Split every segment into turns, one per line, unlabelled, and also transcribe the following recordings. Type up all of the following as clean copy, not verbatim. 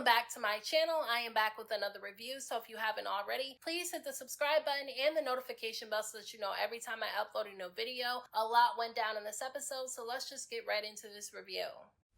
Welcome back to my channel. I am back with another review, so if you haven't already, please hit the subscribe button and the notification bell so that you know every time I upload a new video. A lot went down in this episode, so let's just get right into this review.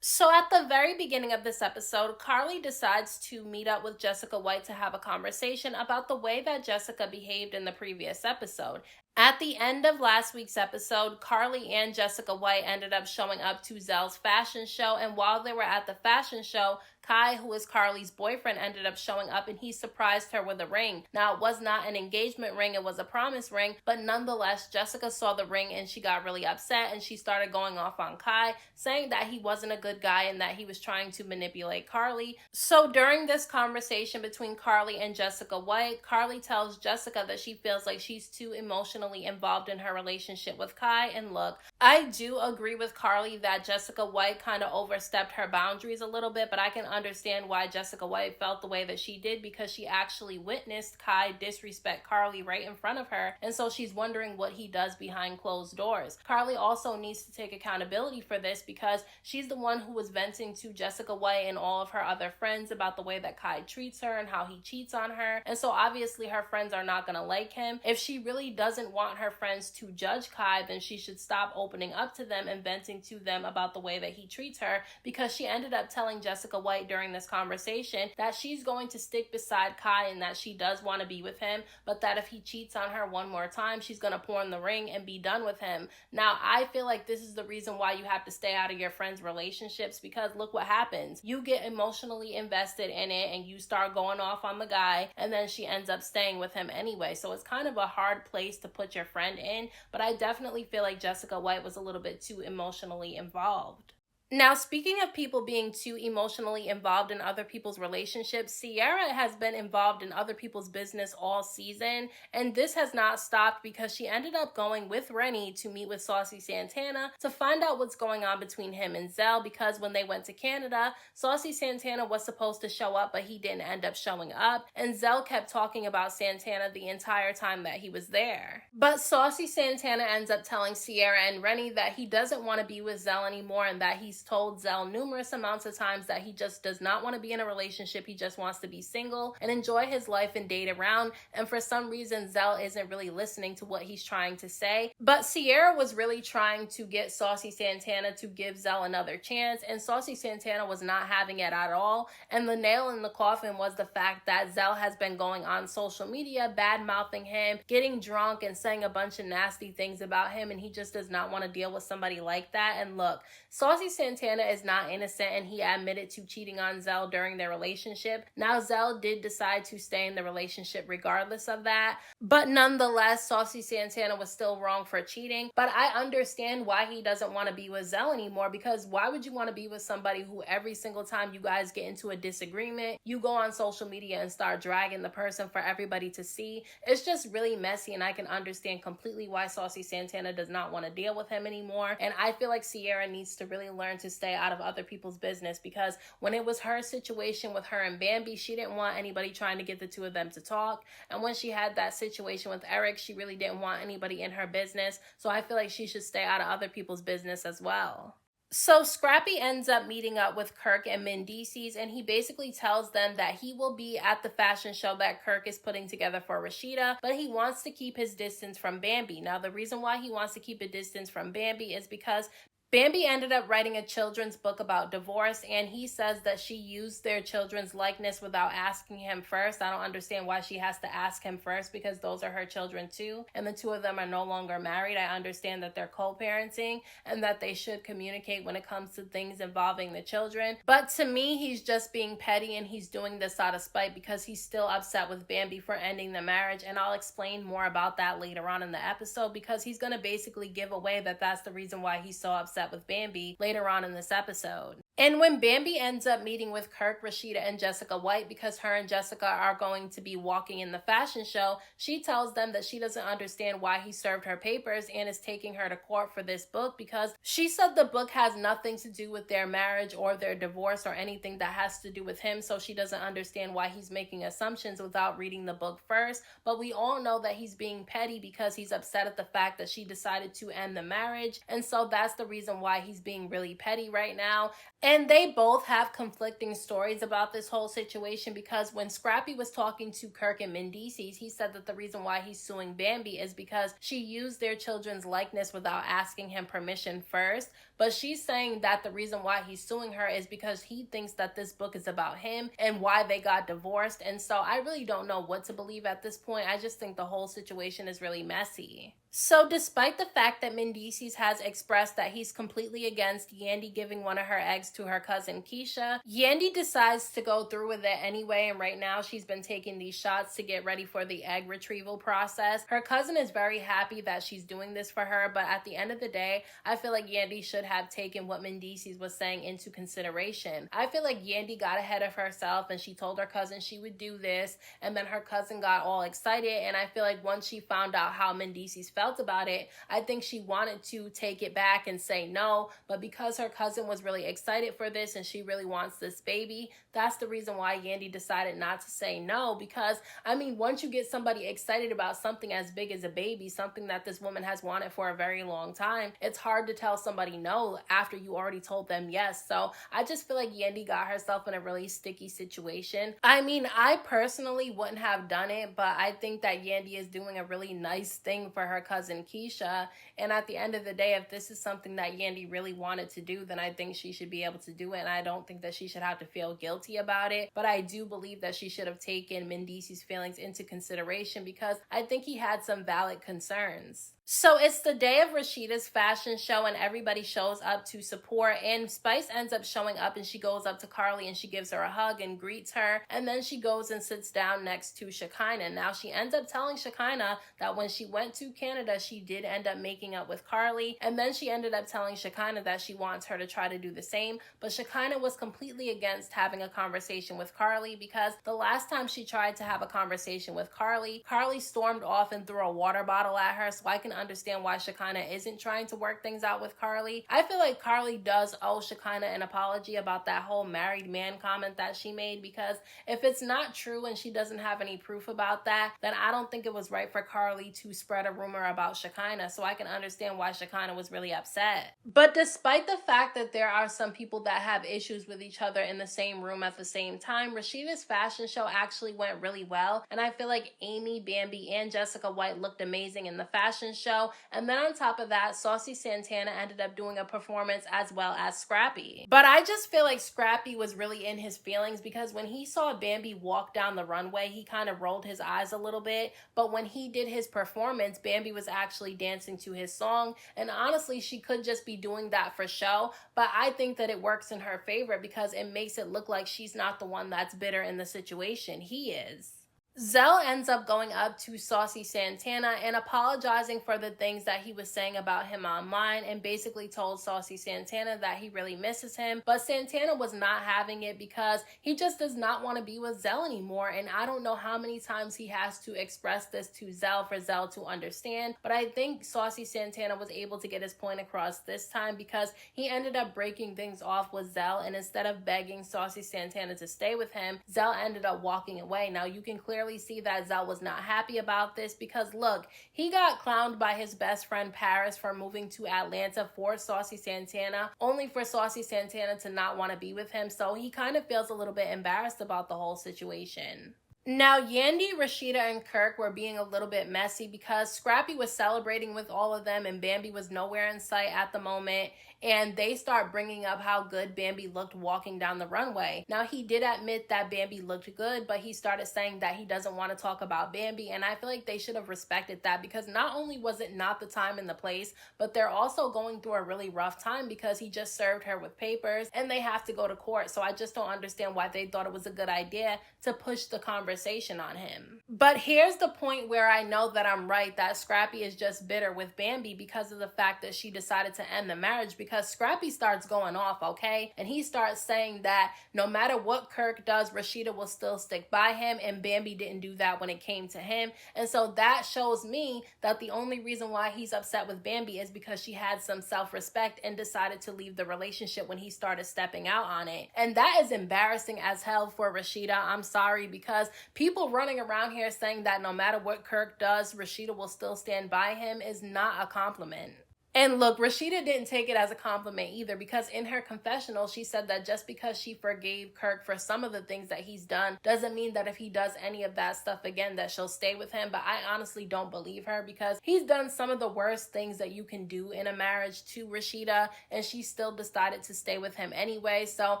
So at the very beginning of this episode, Karlie decides to meet up with Jessica White to have a conversation about the way that Jessica behaved in the previous episode. At the end of last week's episode, Karlie and Jessica White ended up showing up to Zel's fashion show, and while they were at the fashion show, Kai, who is Karlie's boyfriend, ended up showing up and he surprised her with a ring. Now, it was not an engagement ring, it was a promise ring, but nonetheless, Jessica saw the ring and she got really upset and she started going off on Kai, saying that he wasn't a good guy and that he was trying to manipulate Karlie. So during this conversation between Karlie and Jessica White, Karlie tells Jessica that she feels like she's too emotionally involved in her relationship with Kai. And look, I do agree with Karlie that Jessica White kind of overstepped her boundaries a little bit, but I can understand why Jessica White felt the way that she did because she actually witnessed Kai disrespect Karlie right in front of her, and so she's wondering what he does behind closed doors. Karlie also needs to take accountability for this because she's the one who was venting to Jessica White and all of her other friends about the way that Kai treats her and how he cheats on her, and so obviously her friends are not going to like him. If she really doesn't want her friends to judge Kai, then she should stop opening up to them and venting to them about the way that he treats her, because she ended up telling Jessica White during this conversation that she's going to stick beside Kai and that she does want to be with him, but that if he cheats on her one more time, she's going to pawn the ring and be done with him. Now, I feel like this is the reason why you have to stay out of your friends' relationships, because look what happens. You get emotionally invested in it and you start going off on the guy, and then she ends up staying with him anyway. So it's kind of a hard place to put your friend in, but I definitely feel like Jessica White was a little bit too emotionally involved. Now, speaking of people being too emotionally involved in other people's relationships, Sierra has been involved in other people's business all season, and this has not stopped because she ended up going with Renie to meet with Saucy Santana to find out what's going on between him and Zel, because when they went to Canada, Saucy Santana was supposed to show up, but he didn't end up showing up, and Zel kept talking about Santana the entire time that he was there. But Saucy Santana ends up telling Sierra and Renie that he doesn't want to be with Zel anymore and that he's told Zel numerous amounts of times that he just does not want to be in a relationship. He just wants to be single and enjoy his life and date around. And for some reason, Zel isn't really listening to what he's trying to say. But Sierra was really trying to get Saucy Santana to give Zel another chance, and Saucy Santana was not having it at all. And the nail in the coffin was the fact that Zel has been going on social media, bad-mouthing him, getting drunk, and saying a bunch of nasty things about him, and he just does not want to deal with somebody like that. And look, Saucy Santana is not innocent, and he admitted to cheating on Zel during their relationship. Now, Zel did decide to stay in the relationship regardless of that, but nonetheless, Saucy Santana was still wrong for cheating. But I understand why he doesn't want to be with Zel anymore, because why would you want to be with somebody who every single time you guys get into a disagreement, you go on social media and start dragging the person for everybody to see? It's just really messy, and I can understand completely why Saucy Santana does not want to deal with him anymore. And I feel like Sierra needs to really learn to stay out of other people's business, because when it was her situation with her and Bambi, she didn't want anybody trying to get the two of them to talk. And when she had that situation with Eric, she really didn't want anybody in her business. So I feel like she should stay out of other people's business as well. So Scrappy ends up meeting up with Kirk and Mendices, and he basically tells them that he will be at the fashion show that Kirk is putting together for Rashida, but he wants to keep his distance from Bambi. Now, the reason why he wants to keep a distance from Bambi is because Bambi ended up writing a children's book about divorce, and he says that she used their children's likeness without asking him first. I don't understand why she has to ask him first, because those are her children too, and the two of them are no longer married. I understand that they're co-parenting and that they should communicate when it comes to things involving the children. But to me, he's just being petty, and he's doing this out of spite because he's still upset with Bambi for ending the marriage, and I'll explain more about that later on in the episode, because he's going to basically give away that that's the reason why he's so upset with Bambi later on in this episode. And when Bambi ends up meeting with Kirk, Rashida, and Jessica White, because her and Jessica are going to be walking in the fashion show, she tells them that she doesn't understand why he served her papers and is taking her to court for this book, because she said the book has nothing to do with their marriage or their divorce or anything that has to do with him, so she doesn't understand why he's making assumptions without reading the book first. But we all know that he's being petty because he's upset at the fact that she decided to end the marriage, and so that's the reason why he's being really petty right now. And they both have conflicting stories about this whole situation because when Scrappy was talking to Kirk and Mendices, he said that the reason why he's suing Bambi is because she used their children's likeness without asking him permission first. But she's saying that the reason why he's suing her is because he thinks that this book is about him and why they got divorced. And so I really don't know what to believe at this point. I just think the whole situation is really messy. So despite the fact that Mendices has expressed that he's completely against Yandy giving one of her eggs to her cousin Keisha, Yandy decides to go through with it anyway, and right now she's been taking these shots to get ready for the egg retrieval process. Her cousin is very happy that she's doing this for her, but at the end of the day, I feel like Yandy should have taken what Mendices was saying into consideration. I feel like Yandy got ahead of herself and she told her cousin she would do this, and then her cousin got all excited, and I feel like once she found out how Mendices felt about it, I think she wanted to take it back and say no, but because her cousin was really excited for this and she really wants this baby, that's the reason why Yandy decided not to say no. Because I mean, once you get somebody excited about something as big as a baby, something that this woman has wanted for a very long time, it's hard to tell somebody no after you already told them yes. So I just feel like Yandy got herself in a really sticky situation. I mean, I personally wouldn't have done it, but I think that Yandy is doing a really nice thing for her cousin Keisha, and at the end of the day, if this is something that Yandy really wanted to do, then I think she should be able to do it, and I don't think that she should have to feel guilty about it. But I do believe that she should have taken Mendices' feelings into consideration because I think he had some valid concerns. So it's the day of Rashida's fashion show and everybody shows up to support, and Spice ends up showing up and she goes up to Karlie and she gives her a hug and greets her, and then she goes and sits down next to Shekinah. Now she ends up telling Shekinah that when she went to Canada she did end up making up with Karlie, and then she ended up telling Shekinah that she wants her to try to do the same, but Shekinah was completely against having a conversation with Karlie because the last time she tried to have a conversation with Karlie stormed off and threw a water bottle at her. So I can understand why Shekinah isn't trying to work things out with Karlie. I feel like Karlie does owe Shekinah an apology about that whole married man comment that she made, because if it's not true and she doesn't have any proof about that, then I don't think it was right for Karlie to spread a rumor about Shekinah. So I can understand why Shekinah was really upset. But despite the fact that there are some people that have issues with each other in the same room at the same time, Rashida's fashion show actually went really well, and I feel like Amy, Bambi, and Jessica White looked amazing in the fashion show. And then on top of that, Saucy Santana ended up doing a performance as well as Scrappy. But I just feel like Scrappy was really in his feelings because when he saw Bambi walk down the runway, he kind of rolled his eyes a little bit. But when he did his performance, Bambi was actually dancing to his song. And honestly, she could just be doing that for show. But I think that it works in her favor because it makes it look like she's not the one that's bitter in the situation. He is. Zel ends up going up to Saucy Santana and apologizing for the things that he was saying about him online, and basically told Saucy Santana that he really misses him. But Santana was not having it because he just does not want to be with Zel anymore, and I don't know how many times he has to express this to Zel for Zel to understand, but I think Saucy Santana was able to get his point across this time because he ended up breaking things off with Zel, and instead of begging Saucy Santana to stay with him, Zel ended up walking away. Now you can clearly see that Zel was not happy about this because look, he got clowned by his best friend Paris for moving to Atlanta for Saucy Santana, only for Saucy Santana to not want to be with him, so he kind of feels a little bit embarrassed about the whole situation. Now, Yandy, Rashida, and Kirk were being a little bit messy because Scrappy was celebrating with all of them and Bambi was nowhere in sight at the moment, and they start bringing up how good Bambi looked walking down the runway. Now, he did admit that Bambi looked good, but he started saying that he doesn't want to talk about Bambi, and I feel like they should have respected that because not only was it not the time and the place, but they're also going through a really rough time because he just served her with papers and they have to go to court. So I just don't understand why they thought it was a good idea to push the conversation on him. But here's the point where I know that I'm right, that Scrappy is just bitter with Bambi because of the fact that she decided to end the marriage, because Scrappy starts going off, okay? And he starts saying that no matter what Kirk does, Rashida will still stick by him, and Bambi didn't do that when it came to him. And so that shows me that the only reason why he's upset with Bambi is because she had some self-respect and decided to leave the relationship when he started stepping out on it. And that is embarrassing as hell for Rashida. I'm sorry, because people running around here saying that no matter what Kirk does, Rashida will still stand by him is not a compliment. And look, Rashida didn't take it as a compliment either, because in her confessional, she said that just because she forgave Kirk for some of the things that he's done doesn't mean that if he does any of that stuff again that she'll stay with him. But I honestly don't believe her, because he's done some of the worst things that you can do in a marriage to Rashida, and she still decided to stay with him anyway. So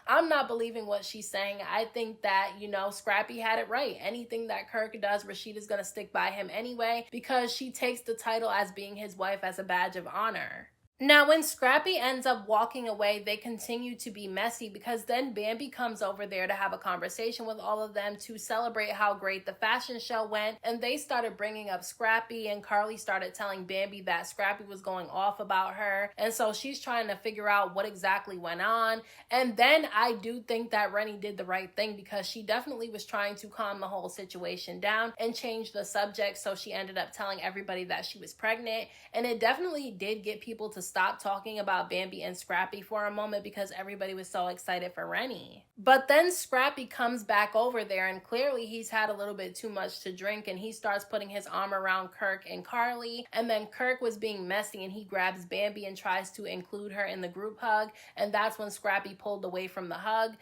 I'm not believing what she's saying. I think that, you know, Scrappy had it right. Anything that Kirk does, Rashida's gonna stick by him anyway, because she takes the title as being his wife as a badge of honor. Now, when Scrappy ends up walking away, they continue to be messy, because then Bambi comes over there to have a conversation with all of them to celebrate how great the fashion show went, and they started bringing up Scrappy, and Karlie started telling Bambi that Scrappy was going off about her, and so she's trying to figure out what exactly went on. And then I do think that Renie did the right thing, because she definitely was trying to calm the whole situation down and change the subject, so she ended up telling everybody that she was pregnant, and it definitely did get people to stop talking about Bambi and Scrappy for a moment, because everybody was so excited for Renie. But then Scrappy comes back over there, and clearly he's had a little bit too much to drink, and he starts putting his arm around Kirk and Karlie, and then Kirk was being messy and he grabs Bambi and tries to include her in the group hug, and that's when Scrappy pulled away from the hug.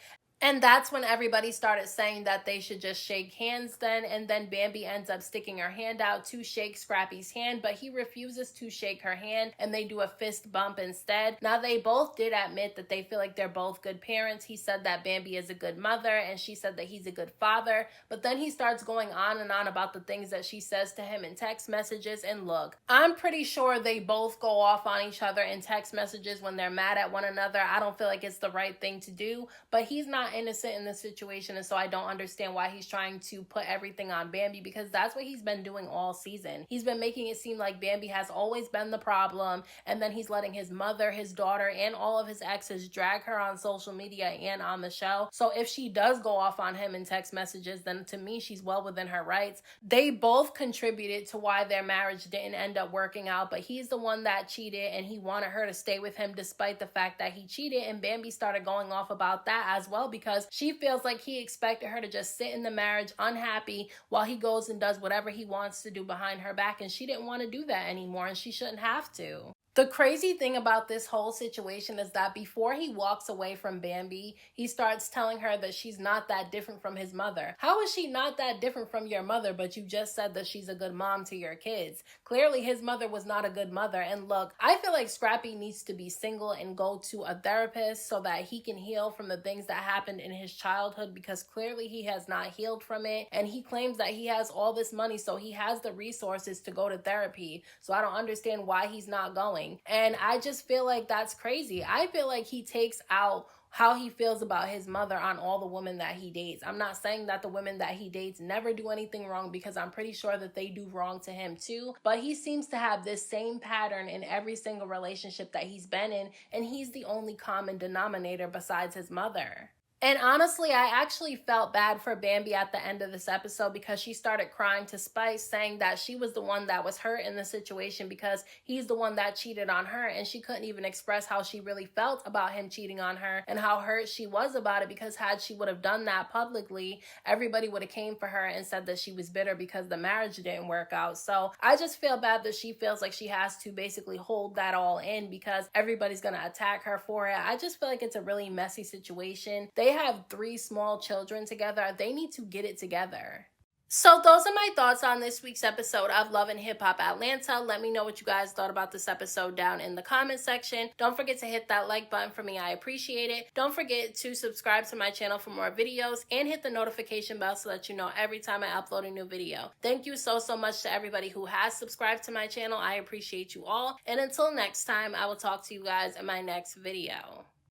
And that's when everybody started saying that they should just shake hands then, and then Bambi ends up sticking her hand out to shake Scrappy's hand, but he refuses to shake her hand, and they do a fist bump instead. Now, they both did admit that they feel like they're both good parents. He said that Bambi is a good mother, and she said that he's a good father, but then he starts going on and on about the things that she says to him in text messages, and look, I'm pretty sure they both go off on each other in text messages when they're mad at one another. I don't feel like it's the right thing to do, but he's not innocent in this situation, and so I don't understand why he's trying to put everything on Bambi, because that's what he's been doing all season. He's been making it seem like Bambi has always been the problem, and then he's letting his mother, his daughter, and all of his exes drag her on social media and on the show. So if she does go off on him in text messages, then to me, she's well within her rights. They both contributed to why their marriage didn't end up working out, but he's the one that cheated, and he wanted her to stay with him despite the fact that he cheated, and Bambi started going off about that as well, because she feels like he expected her to just sit in the marriage unhappy while he goes and does whatever he wants to do behind her back, and she didn't want to do that anymore, and she shouldn't have to. The crazy thing about this whole situation is that before he walks away from Bambi, he starts telling her that she's not that different from his mother. How is she not that different from your mother, but you just said that she's a good mom to your kids? Clearly, his mother was not a good mother. And look, I feel like Scrappy needs to be single and go to a therapist so that he can heal from the things that happened in his childhood, because clearly he has not healed from it. And he claims that he has all this money, so he has the resources to go to therapy. So I don't understand why he's not going. And I just feel like that's crazy. I feel like he takes out how he feels about his mother on all the women that he dates. I'm not saying that the women that he dates never do anything wrong, because I'm pretty sure that they do wrong to him too, but he seems to have this same pattern in every single relationship that he's been in, and he's the only common denominator besides his mother. And honestly, I actually felt bad for Bambi at the end of this episode, because she started crying to Spice, saying that she was the one that was hurt in the situation because he's the one that cheated on her, and she couldn't even express how she really felt about him cheating on her and how hurt she was about it, because had she would have done that publicly, everybody would have came for her and said that she was bitter because the marriage didn't work out. So I just feel bad that she feels like she has to basically hold that all in, because everybody's gonna attack her for it. I just feel like it's a really messy situation. They have 3 small children together. They need to get it together. So those are my thoughts on this week's episode of Love and Hip Hop Atlanta. Let me know what you guys thought about this episode down in the comment section. Don't forget to hit that like button for me. I appreciate it. Don't forget to subscribe to my channel for more videos, and hit the notification bell so that you know every time I upload a new video. Thank you so much to everybody who has subscribed to my channel. I appreciate you all. And until next time, I will talk to you guys in my next video.